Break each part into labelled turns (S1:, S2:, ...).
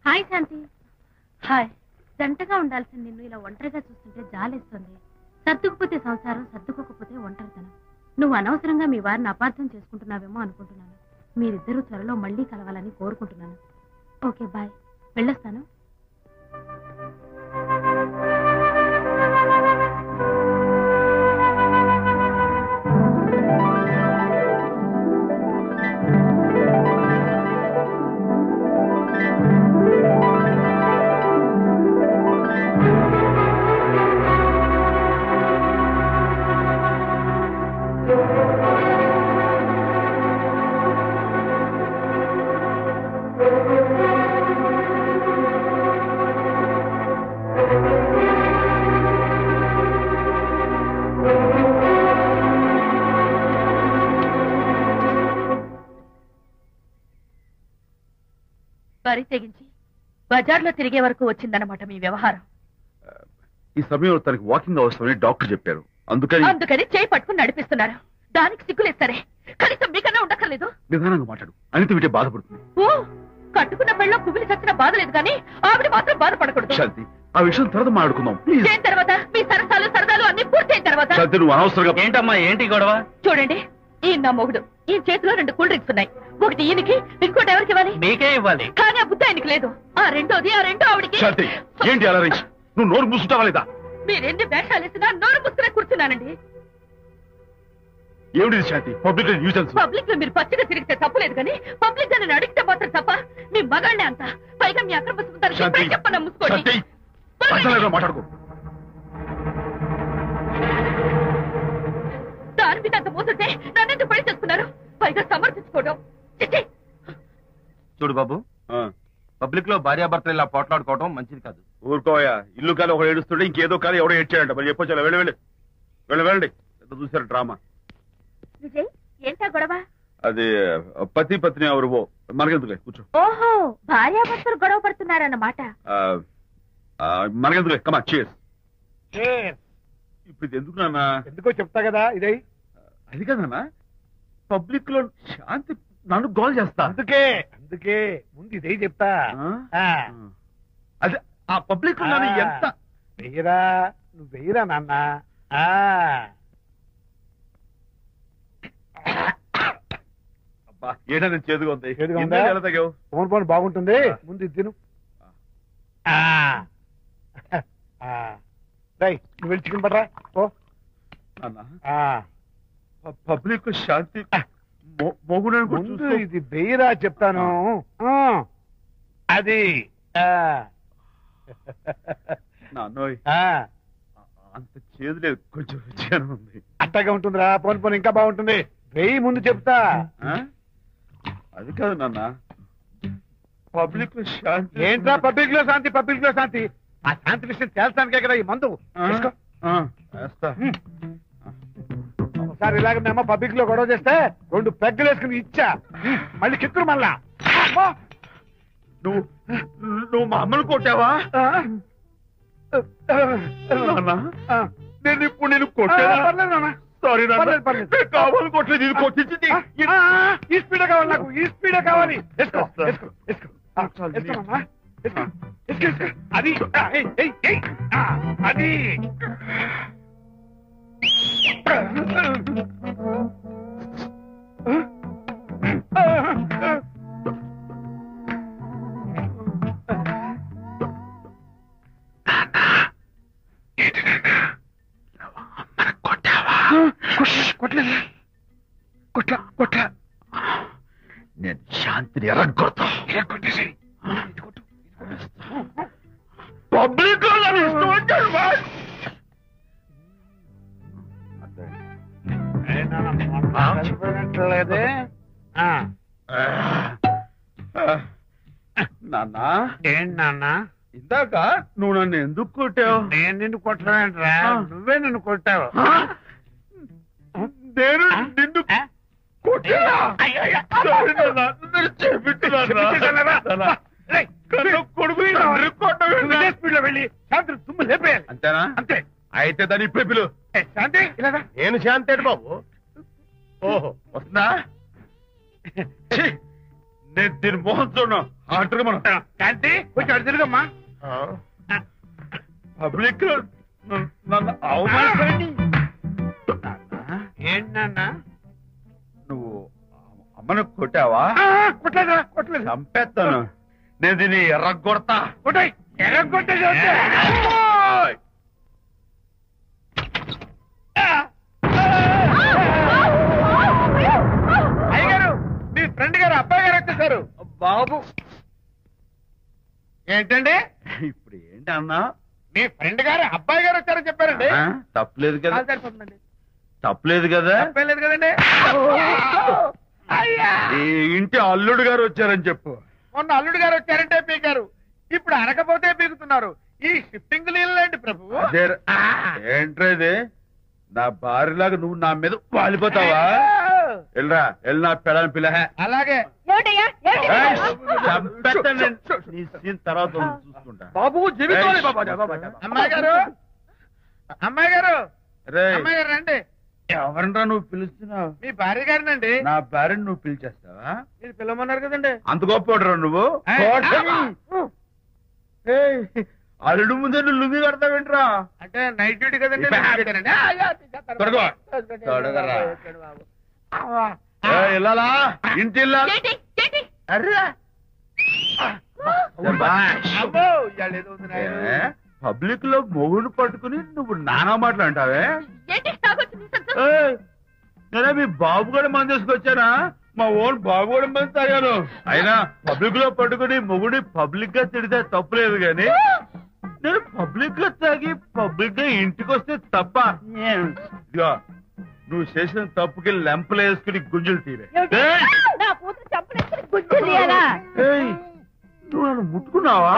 S1: Hi శాంతి. Hi. జంటగా ఉండాల్సిన నిన్ను ఇలా ఒంటరిగా చూస్తుంటే జాలేస్తుంది. సర్దుకుపోతే సంసారం, సర్దుకోకపోతే ఒంటరితనం. నువ్వు అనవసరంగా మీ వారిని అపార్థం చేసుకుంటున్నావేమో అనుకుంటున్నాను. మీరిద్దరూ త్వరలో మళ్ళీ కలవాలని కోరుకుంటున్నాను. Okay, bye. వెళ్ళొస్తాను.
S2: బరి తెగించి బజార్లో తిరిగే వరకు వచ్చిందన్నమాట మీ వ్యవహారం.
S3: ఈ సమయంలో తనకి వాకింగ్ అవసరమని డాక్టర్ చెప్పారు. అందుకని
S2: చేయి పట్టుకుని నడిపిస్తున్నారు. దానికి సిగ్గులేదు సరే, కనీసం మీకన్నా ఉండక్కర్లేదు.
S3: నిదానంగా మాట్లాడు, అనిత వింటే బాధపడుతుంది.
S2: ఓ, కట్టుకున్న పెళ్ళలో కుమిలి చచ్చిన బాధ లేదు కానీ ఆవిడ మాత్రం బాధపడకూడదు.
S3: శాంతి, ఆ విషయం తర్వాత మాట్లాడుకుందాం ప్లీజ్.
S2: అయిన తర్వాత మీ సరదాలు అన్ని పూర్తయిన తర్వాత.
S3: శాంతి, నువ్వు అనవసరంగా.
S4: ఏంటమ్మా, ఏంటి గొడవ?
S2: చూడండి, ఈయన నా మొగుడు. ఈ చేతిలో 2 కూల్ డ్రింక్స్ ఉన్నాయి. ఒకటి ఈయనకి, ఇంకోటి ఎవరికి ఇవ్వాలి?
S4: మీకే ఇవ్వాలి.
S2: కానీ ఆ బుద్ధి ఆయనకి లేదు. ఆ రెండో ఆవిడకి.
S3: శాంతి, ఏంటి అలా రేంజ్? నువ్వు నోరు మూసుకుంటావా లేదా?
S2: మీరెన్ని వేషాలు వేసినా నోరు ముసుకునే కూర్చున్నానండి.
S3: ఏమిటి శాంతి?
S2: పబ్లిక్ లో మీరు పచ్చిగా తిరిగితే తప్పలేదు కానీ పబ్లిక్ గా నన్ను అడిగితే మాత్రం తప్ప. మీ మగాళ్ళే అంత. పైగా మీ అక్రమ సుందరికి చెప్పన్నా ముసుకోండి.
S3: మాట్లాడుకో.
S2: దాని మీద అంత మోసంటే నన్నెందుకు పడి చేసుకున్నారు? పైగా సమర్థించుకోవడం.
S4: చూడు బాబు, పబ్లిక్ లో భార్యాభర్తలు ఇలా పోట్లాడుకోవడం మంచిది కాదు.
S3: ఊరుకోయా, ఇల్లు కాలి ఒకడు ఏడుస్తుంటే ఇంకేదో కాలి ఎవడో ఏడ్చాడంట. మరి చెప్పొచ్చు. వెళ్ళండి. చూసారు డ్రామా.
S1: విజయ్, ఏంటా గొడవ?
S3: అది పతి పత్ని ఎవరు మనకెందుకులే, కూర్చో.
S1: ఓహో, భార్యాభర్తలు గొడవ పడుతున్నారన్నమాట.
S3: మనకెందుకులే, కమా చేస్. ఇప్పుడు ఇది ఎందుకు నాన్న?
S5: ఎందుకో చెప్తా కదా. ఇదే
S3: అది కదన్నా, పబ్లిక్ లో శాంతి నన్ను గోల్ చేస్తా.
S5: అందుకే ముందు ఇదే చెప్తా.
S3: అదే ఆ పబ్లిక్ లో నన్ను ఎంత
S5: వెయ్యరా, నువ్వు వెయ్యరా నాన్న.
S3: ఏడా నేను చేదుగా ఉంది.
S5: ఫోన్ ఫోన్ బాగుంటుంది. ముందు ఇది తిను. నువ్వు వెళ్ళి చికెన్ పడరా.
S3: పబ్లిక్ శాంతి
S5: ముందు ఇది వెయ్యరా చెప్తాను. అది
S3: నాన్నోయ్, అంత చేదు లేదు, కొంచెం రుచిగానే ఉంది.
S5: అట్టగా ఉంటుందిరా. పోను పోను ఇంకా బాగుంటుంది. వెయ్యి ముందు చెప్తా.
S3: అది కాదు నాన్న, పబ్లిక్ లో శాంతి.
S5: ఏంట్రా పబ్లిక్ లో శాంతి? పబ్లిక్ లో శాంతి ఆ శాంతి విషయం తేల్చడానికే కదా ఈ మందు. ఒకసారి ఇలాగ మేము పబ్లిక్ లో గొడవ చేస్తే 2 పెగ్గలు వేసుకుని ఇచ్చా. మళ్ళీ కిక్కురు మళ్ళా.
S3: నువ్వు మా అమ్మను కొట్టావా? నేను ఇప్పుడు నేను కొట్టాను. సారీ కావాలి, కొట్టలేదు. ఇది కొట్టించింది.
S5: ఈ స్పీడే కావాలి నాకు, ఈ స్పీడే కావాలి. అది అది కొట్లా.
S3: నేను శాంతిని ఎరగొడతా. పబ్లిక్
S5: లేదే
S3: నాన్న.
S5: ఏంటి నాన్న?
S3: ఇందాక నువ్వు నన్ను ఎందుకు కొట్టావు?
S5: నేను నిన్ను కొట్టలేంట్రా, నువ్వే నన్ను కొట్టావు.
S3: నేను నిన్ను కొట్టా. కొడుకు
S5: వెళ్ళి శాంతి తుమ్ము లేపేయాలి.
S3: అంతేనా?
S5: అంతే.
S3: అయితే దాని ఇప్పుడే పిలు.
S5: శాంతి ఇలాగా.
S3: నేను శాంతి బాబు. ఓహో, వస్తుందా? నేను దీని మోహన్ చూడను ఆర్డర్ మనం
S5: శాంతి కొంచెం అటు తిరుగమ్మా.
S3: పబ్లిక్ లో నన్ను అవమానించండి.
S5: ఏంటన్నా?
S3: నువ్వు అమ్మను కొట్టావా?
S5: కొట్టలేదా? కొట్టలేదు.
S3: చంపేస్తాను నేను దీన్ని ఎర్రగొడతా.
S5: కొట్టాయి ఎర్రగొట్టేది. అయ్యగారు మీ ఫ్రెండ్ గారు అబ్బాయి గారు వచ్చేసారు.
S3: బాబు
S5: ఏంటండి
S3: ఇప్పుడు ఏంటి అన్నా?
S5: మీ ఫ్రెండ్ గారు అబ్బాయి గారు వచ్చారని చెప్పారండి.
S3: తప్పలేదు కదా?
S5: సరిపోతుందండి.
S3: తప్పలేదు కదా?
S5: తప్పలేదు కదండి.
S3: ఈ ఇంటి అల్లుడు గారు వచ్చారని చెప్పు.
S5: మొన్న అల్లుడు గారు వచ్చారంటే పీకారు, ఇప్పుడు అనకపోతే పీకుతున్నారు. ఈ షిఫ్టింగ్ లీలండి ప్రభు.
S3: ఏంట్రేది? నా భార్యలాగా నువ్వు నా మీద వాలిపోతావా? వెళ్ళరా వెళ్ళి నా పెళ్ళని పిల్ల.
S5: అలాగే
S3: తర్వాత చూసుకుంటా.
S5: బాబు జీవితం. అమ్మాయి గారు అమ్మాయి గారు
S3: రే
S5: అమ్మాయి గారు రండి.
S3: ఎవరినరా నువ్వు పిలుస్తున్నావు?
S5: మీ భార్య గారినండి.
S3: నా భార్యను నువ్వు పిలిచేస్తావా?
S5: మీరు పిల్లమన్నారు కదండి.
S3: అంత గొప్ప నువ్వు? అల్లుడు ముందే నువ్వు లుంగి కడతావేంట్రా?
S5: అంటే నైట్ డ్యూటీ కదండి.
S3: వెళ్ళాలా? ఇంటి వెళ్ళాలా? పబ్లిక్ లో మొగుడు పట్టుకుని నువ్వు నానా మాటలు అంటావే? నేనే మీ బాబు కూడా మంది తీసుకొచ్చానా? మా ఓన్ బాబు కూడా మంది తాగాను. అయినా పబ్లిక్ లో పట్టుకుని మొగుడి పబ్లిక్ గా తిడితే తప్పులేదు గాని నేను పబ్లిక్ గా తాగి పబ్లిక్ గా ఇంటికి వస్తే తప్ప. ఇదిగో నువ్వు చేసిన తప్పుకి లెంపలు వేసుకుని గుంజులు తీరే. నువ్వు నన్ను ముట్టుకున్నావా?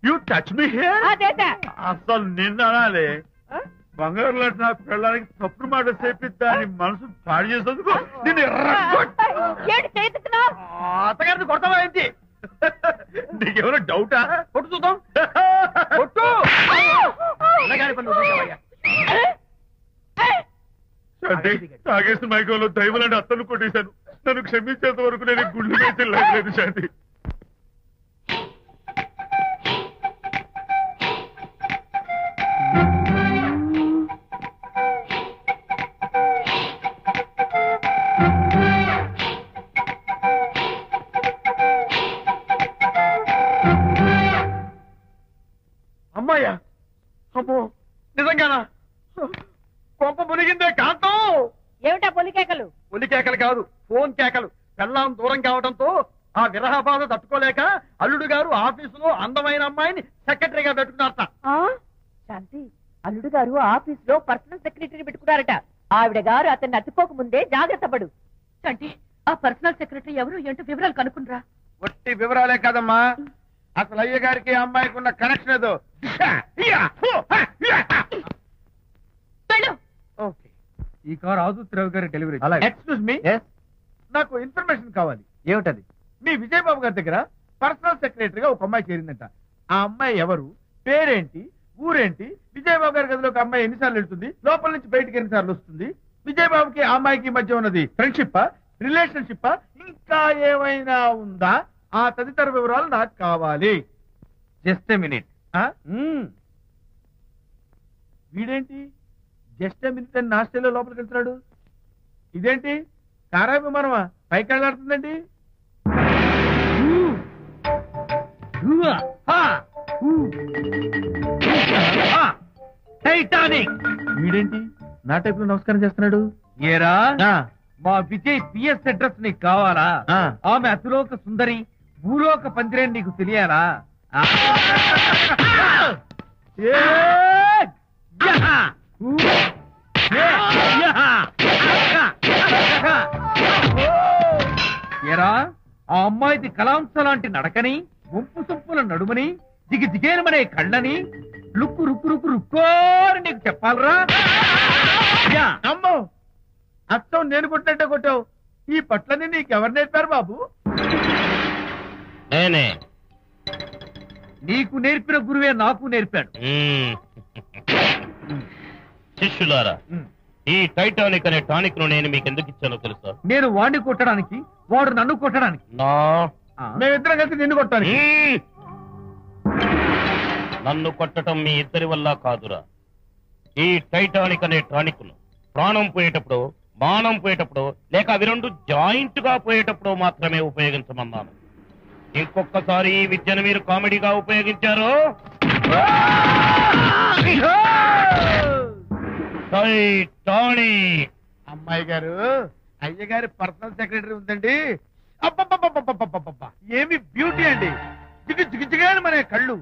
S3: You touch me here. అసలు నిన్న అనాలి. బంగారు లాంటి నా పిల్లలకి తప్పుడు మాట చెప్పి దాని మనసు పాడు చేసేందుకు నేను అత్తగారిని కొడతావా ఏంటి? నీకేమైనా డౌటా? కొట్టు చూద్దాం. కొట్టు. శాంతి తాగేసిన మైకంలో దైవలాంటి అత్తను కొట్టేశాను. నన్ను క్షమించేంత వరకు నేను గుండె వేసి లేదు శాంతి. అమ్మాయ్యా? అమ్మో నిజంగానా? కొంప మునిగిందే కాంతం.
S2: ఏమిటా పొలికేకలు?
S5: పులి కేకలు కాదు, ఫోన్ కేకలు. పెళ్ళాం దూరం కావడంతో ఆ విరహ బాధ తట్టుకోలేక అల్లుడు గారు ఆఫీసులో అందమైన అమ్మాయిని సెక్రటరీగా పెట్టుకున్నారట.
S2: శాంతి, అల్లుడు గారు ఆఫీస్ లో పర్సనల్ సెక్రటరీ పెట్టుకున్నారట. ఆవిడ గారు అతన్ని అతుక్కోక ముందే జాగ్రత్త పడు. శాంతి, ఆ పర్సనల్ సెక్రటరీ ఎవరు ఏంటో వివరాలు కనుక్కుండ్రా.
S5: ఒట్టి వివరాలే కదమ్మా, అసలు అయ్య గారికి అమ్మాయికి ఉన్న కనెక్షన్ ఏదో. ఓకే, ఈ కార్ ఆదుత్రావు గారి డెలివరీ. ఎక్స్క్యూజ్ మీ, నాకు ఇన్ఫర్మేషన్ కావాలి. ఏమిటది? మీ విజయబాబు గారి దగ్గర పర్సనల్ సెక్రటరీగా ఒక అమ్మాయి చేరిందంట. ఆ అమ్మాయి ఎవరు, పేరేంటి, ఊరేంటి, విజయబాబు గారి గదిలోకి అమ్మాయి ఎన్నిసార్లు వెళ్తుంది, లోపల నుంచి బయటికి ఎన్నిసార్లు వస్తుంది, విజయబాబుకి ఆ అమ్మాయికి మధ్య ఉన్నది ఫ్రెండ్షిప్, రిలేషన్షిప్, ఇంకా ఏమైనా ఉందా? ఆ తదితర వివరాలు నాకు కావాలి. Just a minute. వీడేంటి జస్ట్ ఎ మినిట్ అని నాస్టేలో లోపలికి వెళ్తున్నాడు? ఇదేంటి కారా విమానమా పైకి వెళ్ళాడుతుందండి? టైటానిక్. వీడేంటి నా టైప్ లో నమస్కారం చేస్తున్నాడు? ఏరా, మా విజయ్ పిఎస్ అడ్రస్ నీకు కావాలా? ఆమె అతిలోక సుందరి, భూలోక పందిరేని నీకు తెలియాలా? ఏరా, ఆ అమ్మాయిది కలాంస లాంటి నడకని, వంపు సొంపుల నడుమని, దిగి దిగేనమనే కళ్ళని, లుక్కు రుక్కు రుక్కు రుక్కోని నీకు చెప్పాలరా? అమ్మో, అత్తం నేను కొట్టినట్టే కొట్టావు. ఈ పట్లని నీకెవరు నేర్పారు బాబు?
S6: నేనే.
S5: నీకు నేర్పిన గురువే నాకు నేర్పాడు.
S6: శిష్యులారా, ఈ టైటానిక్ అనే టానిక్ ను నేను మీకు ఎందుకు ఇచ్చానో తెలుసా?
S5: నేను వాణ్ణి కొట్టడానికి వాడు నన్ను కొట్టడానికి మేమిద్దరం కలిసి నిన్ను కొట్టాలి.
S6: నన్ను కొట్టడం మీ ఇద్దరి వల్ల కాదురా. ఈ టైటానిక్ అనే టానిక్ ను ప్రాణం పోయేటప్పుడు, మానం పోయేటప్పుడు, లేక అవి రెండు జాయింట్ గా పోయేటప్పుడు మాత్రమే ఉపయోగించమన్నాను. ఇంకొకసారి ఈ విద్యను మీరు కామెడీగా ఉపయోగించారు, టైటానిక్.
S5: అమ్మాయి గారు, అయ్యగారి పర్సనల్ సెక్రటరీ ఉందండి. అబ్బబ్బబ్బబ్బబ్బబ్బబ్బబ్బ! ఏమి బ్యూటీ అండి. జిగిజిగిజిగాని మన కళ్ళు,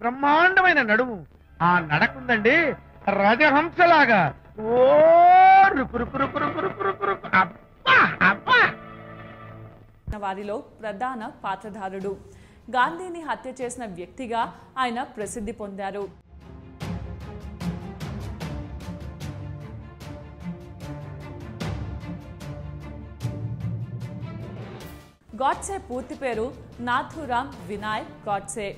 S5: బ్రహ్మాండమైన నడుము, ఆ నడకుందండి రాజహంసలాగా. ఓ రుకురుకురుకురుకురుకురుకురుకు. అబ్బా అబ్బా!
S7: వారిలో ప్రధాన పాత్రధారుడు. గాంధీని హత్య చేసిన వ్యక్తిగా ఆయన ప్రసిద్ధి పొందారు. గాడ్సే పూర్తి పేరు నాథూరామ్ వినాయక్ గాడ్సే.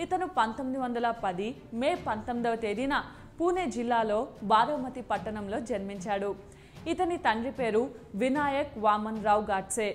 S7: ఇతను 1910 మే 19వ తేదీన పూణే జిల్లాలో బారామతి పట్టణంలో జన్మించాడు. ఇతని తండ్రి పేరు వినాయక్ వామన్ రావు గాడ్సే.